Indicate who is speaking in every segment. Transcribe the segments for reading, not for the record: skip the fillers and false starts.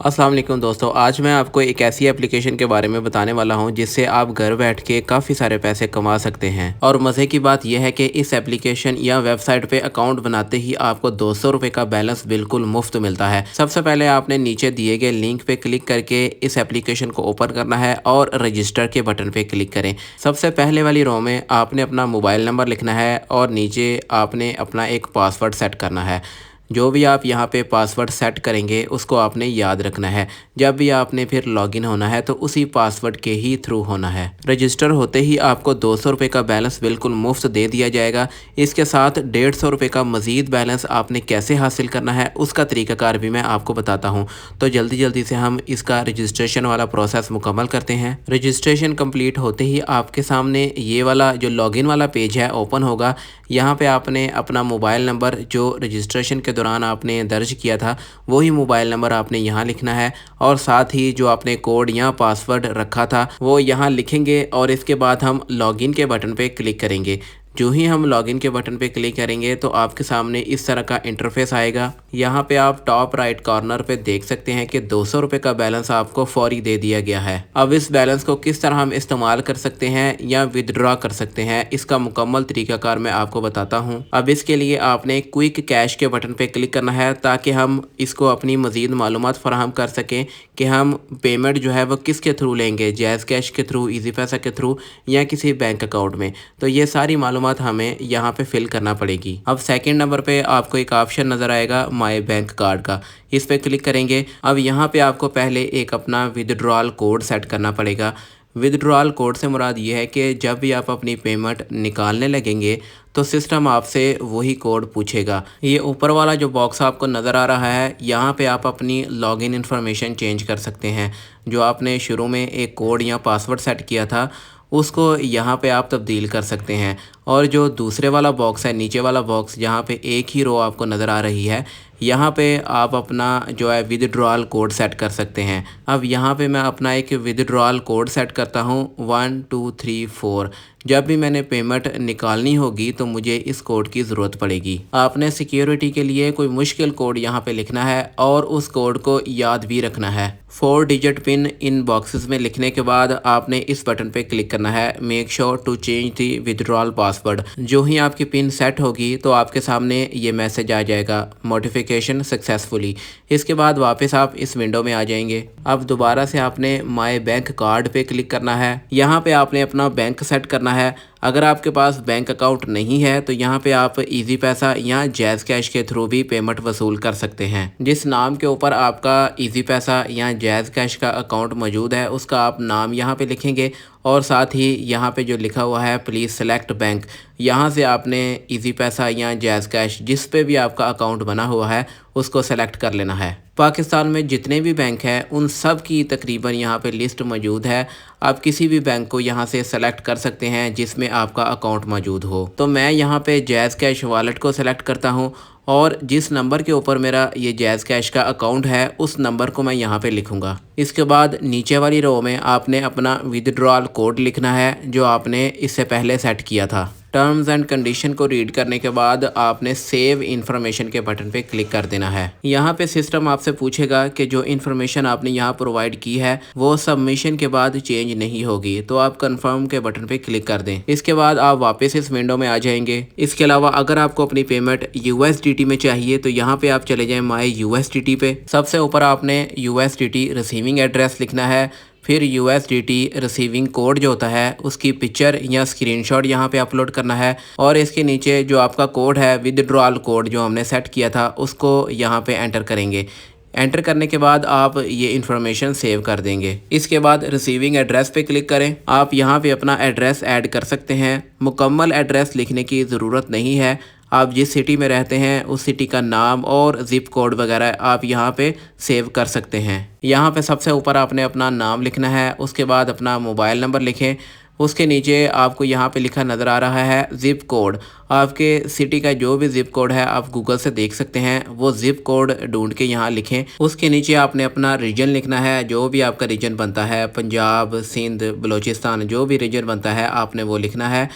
Speaker 1: अस्सलाम वालेकुम दोस्तों। आज मैं आपको एक ऐसी एप्लीकेशन के बारे में बताने वाला हूं जिससे आप घर बैठ के काफ़ी सारे पैसे कमा सकते हैं। और मज़े की बात यह है कि इस एप्लीकेशन या वेबसाइट पे अकाउंट बनाते ही आपको 200 रुपये का बैलेंस बिल्कुल मुफ्त मिलता है। सबसे पहले आपने नीचे दिए गए लिंक पे क्लिक करके इस एप्लीकेशन को ओपन करना है और रजिस्टर के बटन पे क्लिक करें। सबसे पहले वाली रो में आपने अपना मोबाइल नंबर लिखना है और नीचे आपने अपना एक पासवर्ड सेट करना है। जो भी आप यहाँ पे पासवर्ड सेट करेंगे उसको आपने याद रखना है। जब भी आपने फिर लॉगिन होना है तो उसी पासवर्ड के ही थ्रू होना है। रजिस्टर होते ही आपको 200 रुपये का बैलेंस बिल्कुल मुफ्त दे दिया जाएगा। इसके साथ 150 रुपये का मज़ीद बैलेंस आपने कैसे हासिल करना है उसका तरीक़ाकार भी मैं आपको बताता हूँ। तो जल्दी जल्दी से हम इसका रजिस्ट्रेशन वाला प्रोसेस मुकम्मल करते हैं। रजिस्ट्रेशन कंप्लीट होते ही आपके सामने ये वाला जो लॉगिन वाला पेज है ओपन होगा। यहाँ पे आपने अपना मोबाइल नंबर जो रजिस्ट्रेशन के दौरान आपने दर्ज किया था वही मोबाइल नंबर आपने यहाँ लिखना है और साथ ही जो आपने कोड या पासवर्ड रखा था वो यहाँ लिखेंगे और इसके बाद हम लॉगिन के बटन पे क्लिक करेंगे। जो ही हम लॉगिन के बटन पे क्लिक करेंगे तो आपके सामने इस तरह का इंटरफेस आएगा। यहाँ पे आप टॉप राइट कॉर्नर पे देख सकते हैं कि 200 रुपये का बैलेंस आपको फौरी दे दिया गया है। अब इस बैलेंस को किस तरह हम इस्तेमाल कर सकते हैं या विदड्रॉ कर सकते हैं इसका मुकम्मल तरीकाकार मैं आपको बताता हूँ। अब इसके लिए आपने क्विक कैश के बटन पे क्लिक करना है ताकि हम इसको अपनी मज़ीद मालूमात फराहम कर सकें कि हम पेमेंट जो है वो किसके थ्रू लेंगे, जैज़ कैश के थ्रू, ईजी पैसा के थ्रू या किसी बैंक अकाउंट में। तो ये सारी मालूमात हमें यहाँ पे फिल करना पड़ेगी। अब सेकंड नंबर पे आपको एक ऑप्शन नज़र आएगा माय बैंक कार्ड का, इस पे क्लिक करेंगे। अब यहाँ पे आपको पहले एक अपना विदड्रॉल कोड सेट करना पड़ेगा। विदड्रॉल कोड से मुराद ये है कि जब भी आप अपनी पेमेंट निकालने लगेंगे तो सिस्टम आपसे वही कोड पूछेगा। ये ऊपर वाला जो बॉक्स आपको नज़र आ रहा है यहाँ पे आप अपनी लॉगिन इन्फॉर्मेशन चेंज कर सकते हैं। जो आपने शुरू में एक कोड या पासवर्ड सेट किया था उसको यहाँ पे आप तब्दील कर सकते हैं। और जो दूसरे वाला बॉक्स है, नीचे वाला बॉक्स जहाँ पे एक ही रो आपको नज़र आ रही है, यहाँ पे आप अपना जो है विदड्रॉल कोड सेट कर सकते हैं। अब यहाँ पे मैं अपना एक विदड्रॉल कोड सेट करता हूँ 1 2 3 4। जब भी मैंने पेमेंट निकालनी होगी तो मुझे इस कोड की ज़रूरत पड़ेगी। आपने सिक्योरिटी के लिए कोई मुश्किल कोड यहाँ पे लिखना है और उस कोड को याद भी रखना है। 4 डिजिट पिन इन बॉक्सेस में लिखने के बाद आपने इस बटन पे क्लिक करना है make sure to change the withdrawal password. जो ही आपकी पिन सेट होगी तो आपके सामने ये मैसेज आ जाएगा मॉडिफिकेशन सक्सेसफुली। इसके बाद वापस आप इस विंडो में आ जाएंगे। अब दोबारा से आपने माय बैंक कार्ड पे क्लिक करना है। यहाँ पे आपने अपना बैंक सेट करना है। अगर आपके पास बैंक अकाउंट नहीं है तो यहाँ पे आप इजी पैसा या जैज़ कैश के थ्रू भी पेमेंट वसूल कर सकते हैं। जिस नाम के ऊपर आपका इजी पैसा या जैज़ कैश का अकाउंट मौजूद है उसका आप नाम यहाँ पे लिखेंगे और साथ ही यहाँ पे जो लिखा हुआ है प्लीज़ सेलेक्ट बैंक, यहाँ से आपने इजी पैसा या जैज़ कैश जिस पे भी आपका अकाउंट बना हुआ है उसको सेलेक्ट कर लेना है। पाकिस्तान में जितने भी बैंक हैं उन सब की तकरीबन यहाँ पे लिस्ट मौजूद है। आप किसी भी बैंक को यहाँ से सेलेक्ट कर सकते हैं जिसमें आपका अकाउंट मौजूद हो। तो मैं यहाँ पे जैज़ कैश वॉलेट को सेलेक्ट करता हूँ और जिस नंबर के ऊपर मेरा ये जैज़ कैश का अकाउंट है उस नंबर को मैं यहाँ पे लिखूँगा। इसके बाद नीचे वाली रो में आपने अपना विदड्रॉल कोड लिखना है जो आपने इससे पहले सेट किया था। टर्म्स एंड कंडीशन को रीड करने के बाद आपने सेव इन्फॉर्मेशन के बटन पे क्लिक कर देना है। यहाँ पे सिस्टम आपसे पूछेगा कि जो इन्फॉर्मेशन आपने यहाँ प्रोवाइड की है वो सबमिशन के बाद चेंज नहीं होगी, तो आप कंफर्म के बटन पे क्लिक कर दें। इसके बाद आप वापस इस विंडो में आ जाएंगे। इसके अलावा अगर आपको अपनी पेमेंट USDT में चाहिए तो यहाँ पे आप चले जाएं माई USDT पे। सबसे ऊपर आपने USDT रिसीविंग एड्रेस लिखना है, फिर USDT रिसीविंग कोड जो होता है उसकी पिक्चर या स्क्रीनशॉट यहाँ पे अपलोड करना है और इसके नीचे जो आपका कोड है विदड्रॉल कोड जो हमने सेट किया था उसको यहाँ पे एंटर करेंगे। एंटर करने के बाद आप ये इन्फॉर्मेशन सेव कर देंगे। इसके बाद रिसीविंग एड्रेस पे क्लिक करें। आप यहाँ पे अपना एड्रेस ऐड कर सकते हैं। मुकम्मल एड्रेस लिखने की ज़रूरत नहीं है। आप जिस सिटी में रहते हैं उस सिटी का नाम और ज़िप कोड वगैरह आप यहाँ पे सेव कर सकते हैं। यहाँ पे सबसे ऊपर आपने अपना नाम लिखना है, उसके बाद अपना मोबाइल नंबर लिखें। उसके नीचे आपको यहाँ पे लिखा नज़र आ रहा है ज़िप कोड। आपके सिटी का जो भी ज़िप कोड है आप गूगल से देख सकते हैं, वो ज़िप कोड ढूंढ के यहाँ लिखें। उसके नीचे आपने अपना रीजन लिखना है, जो भी आपका रीजन बनता है, पंजाब, सिंध, बलूचिस्तान, जो भी रीजन बनता है आपने वो लिखना है।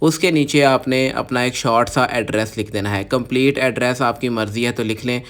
Speaker 1: उसके नीचे आपने अपना एक शॉर्ट सा एड्रेस लिख देना है। कंप्लीट एड्रेस आपकी मर्ज़ी है तो लिख लें,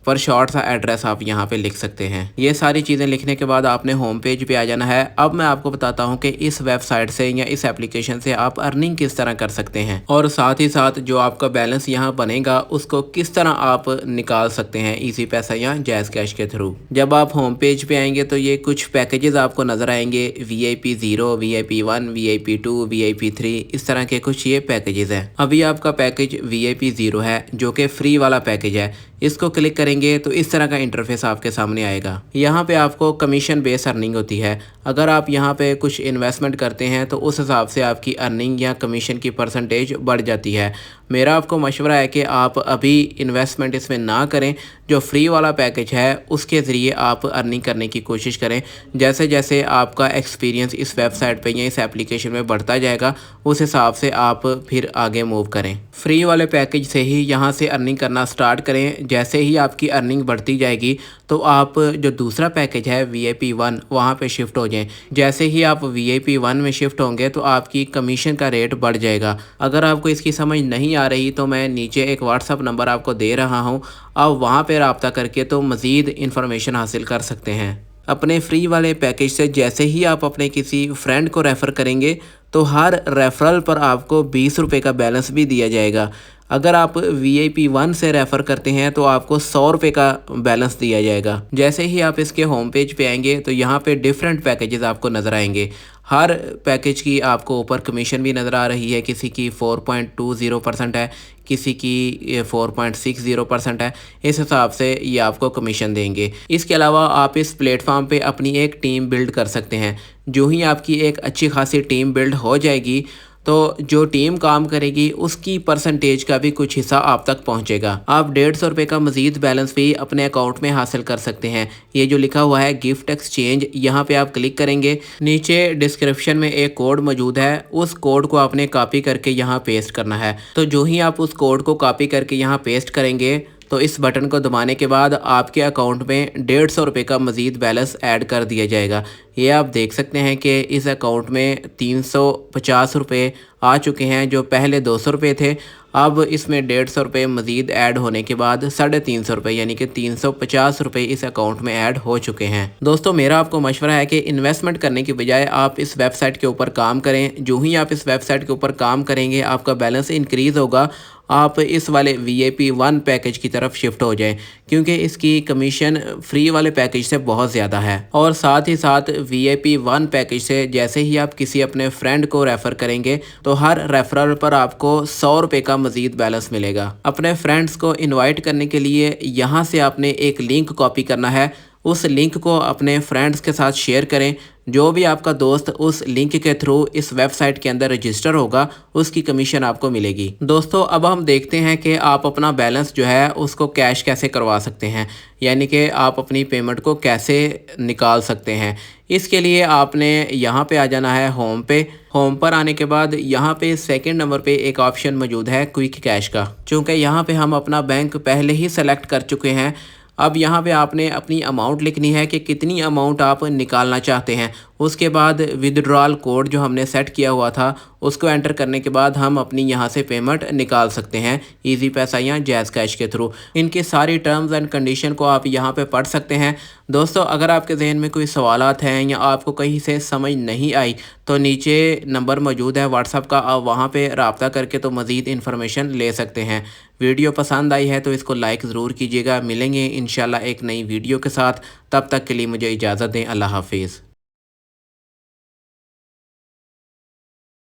Speaker 1: पर शॉर्ट सा एड्रेस आप यहाँ पे लिख सकते हैं। ये सारी चीज़ें लिखने के बाद आपने होम पेज पे आ जाना है। अब मैं आपको बताता हूँ कि इस वेबसाइट से या इस एप्लीकेशन से आप अर्निंग किस तरह कर सकते हैं और साथ ही साथ जो आपका बैलेंस यहाँ बनेगा उसको किस तरह आप निकाल सकते हैं इजी पैसा या जैज़ कैश के थ्रू। जब आप होम पेज पे आएंगे तो ये कुछ पैकेजेस आपको नजर आएंगे, VIP 0, VIP 1, VIP 2, VIP 3, इस तरह के कुछ ये पैकेजेस हैं। अभी आपका पैकेज VIP 0 है जो कि फ्री वाला पैकेज है। इसको क्लिक करेंगे तो इस तरह का इंटरफेस आपके सामने आएगा। यहाँ पे आपको कमीशन बेस अर्निंग होती है। अगर आप यहाँ पे कुछ इन्वेस्टमेंट करते हैं तो उस हिसाब से आपकी अर्निंग या कमीशन की परसेंटेज बढ़ जाती है। मेरा आपको मशवरा है कि आप अभी इन्वेस्टमेंट इसमें ना करें। जो फ्री वाला पैकेज है उसके ज़रिए आप अर्निंग करने की कोशिश करें। जैसे जैसे आपका एक्सपीरियंस इस वेबसाइट पे या इस एप्लीकेशन में बढ़ता जाएगा उस हिसाब से आप फिर आगे मूव करें। फ्री वाले पैकेज से ही यहाँ से अर्निंग करना स्टार्ट करें। जैसे ही आपकी अर्निंग बढ़ती जाएगी तो आप जो दूसरा पैकेज है VIP 1 वहाँ पे शिफ्ट हो जाएं। जैसे ही आप VIP 1 में शिफ्ट होंगे तो आपकी कमीशन का रेट बढ़ जाएगा। अगर आपको इसकी समझ नहीं आ रही तो मैं नीचे एक WhatsApp नंबर आपको दे रहा हूँ, आप वहाँ पे रब्ता करके तो मज़ीद इन्फॉर्मेशन हासिल कर सकते हैं। अपने फ्री वाले पैकेज से जैसे ही आप अपने किसी फ्रेंड को रेफ़र करेंगे तो हर रेफरल पर आपको 20 रुपये का बैलेंस भी दिया जाएगा। अगर आप VIP 1 से रेफ़र करते हैं तो आपको 100 रुपये का बैलेंस दिया जाएगा। जैसे ही आप इसके होम पेज पे आएंगे तो यहाँ पे डिफरेंट पैकेजेस आपको नज़र आएंगे। हर पैकेज की आपको ऊपर कमीशन भी नज़र आ रही है। किसी की 4.20% है, किसी की 4.60% है। इस हिसाब से ये आपको कमीशन देंगे। इसके अलावा आप इस प्लेटफॉर्म पे अपनी एक टीम बिल्ड कर सकते हैं। जो ही आपकी एक अच्छी खासी टीम बिल्ड हो जाएगी तो जो टीम काम करेगी उसकी परसेंटेज का भी कुछ हिस्सा आप तक पहुंचेगा। आप 150 रुपये का मजीद बैलेंस भी अपने अकाउंट में हासिल कर सकते हैं। ये जो लिखा हुआ है गिफ्ट एक्सचेंज, यहाँ पे आप क्लिक करेंगे। नीचे डिस्क्रिप्शन में एक कोड मौजूद है, उस कोड को आपने कॉपी करके यहाँ पेस्ट करना है। तो जो ही आप उस कोड को कॉपी करके यहाँ पेस्ट करेंगे तो इस बटन को दबाने के बाद आपके अकाउंट में 150 रुपये का मज़ीद बैलेंस ऐड कर दिया जाएगा। ये आप देख सकते हैं कि इस अकाउंट में 350 रुपये आ चुके हैं, जो पहले 200 रुपये थे। अब इसमें 150 रुपये मज़ीद ऐड होने के बाद 350 रुपये यानी कि 350 रुपये इस अकाउंट में ऐड हो चुके हैं। दोस्तों मेरा आपको मशवरा है कि इन्वेस्टमेंट करने की बजाय आप इस वेबसाइट के ऊपर काम करें। जो ही आप इस वेबसाइट के ऊपर काम करेंगे आपका बैलेंस इंक्रीज़ होगा। आप इस वाले VIP 1 पैकेज की तरफ शिफ्ट हो जाएं क्योंकि इसकी कमीशन फ्री वाले पैकेज से बहुत ज़्यादा है। और साथ ही साथ VIP 1 पैकेज से जैसे ही आप किसी अपने फ्रेंड को रेफ़र करेंगे तो हर रेफरल पर आपको 100 रुपये का मज़ीद बैलेंस मिलेगा। अपने फ्रेंड्स को इनवाइट करने के लिए यहाँ से आपने एक लिंक कॉपी करना है। उस लिंक को अपने फ्रेंड्स के साथ शेयर करें। जो भी आपका दोस्त उस लिंक के थ्रू इस वेबसाइट के अंदर रजिस्टर होगा उसकी कमीशन आपको मिलेगी। दोस्तों अब हम देखते हैं कि आप अपना बैलेंस जो है उसको कैश कैसे करवा सकते हैं, यानी कि आप अपनी पेमेंट को कैसे निकाल सकते हैं। इसके लिए आपने यहाँ पे आ जाना है होम पे। होम पर आने के बाद यहाँ पे सेकंड नंबर पे एक ऑप्शन मौजूद है क्विक कैश का। चूँकि यहाँ पे हम अपना बैंक पहले ही सेलेक्ट कर चुके हैं, अब यहाँ पे आपने अपनी अमाउंट लिखनी है कि कितनी अमाउंट आप निकालना चाहते हैं। उसके बाद विदड्रॉल कोड जो हमने सेट किया हुआ था उसको एंटर करने के बाद हम अपनी यहाँ से पेमेंट निकाल सकते हैं इजी पैसा या जैज़ कैश के थ्रू। इनकी सारी टर्म्स एंड कंडीशन को आप यहाँ पे पढ़ सकते हैं। दोस्तों अगर आपके जहन में कोई सवालात हैं या आपको कहीं से समझ नहीं आई तो नीचे नंबर मौजूद है व्हाट्सअप का, आप वहाँ पे रब्ता करके तो मज़ीद इन्फॉर्मेशन ले सकते हैं। वीडियो पसंद आई है तो इसको लाइक ज़रूर कीजिएगा। मिलेंगे इंशाल्लाह एक नई वीडियो के साथ, तब तक के लिए मुझे इजाज़त दें। अल्लाह हाफिज़।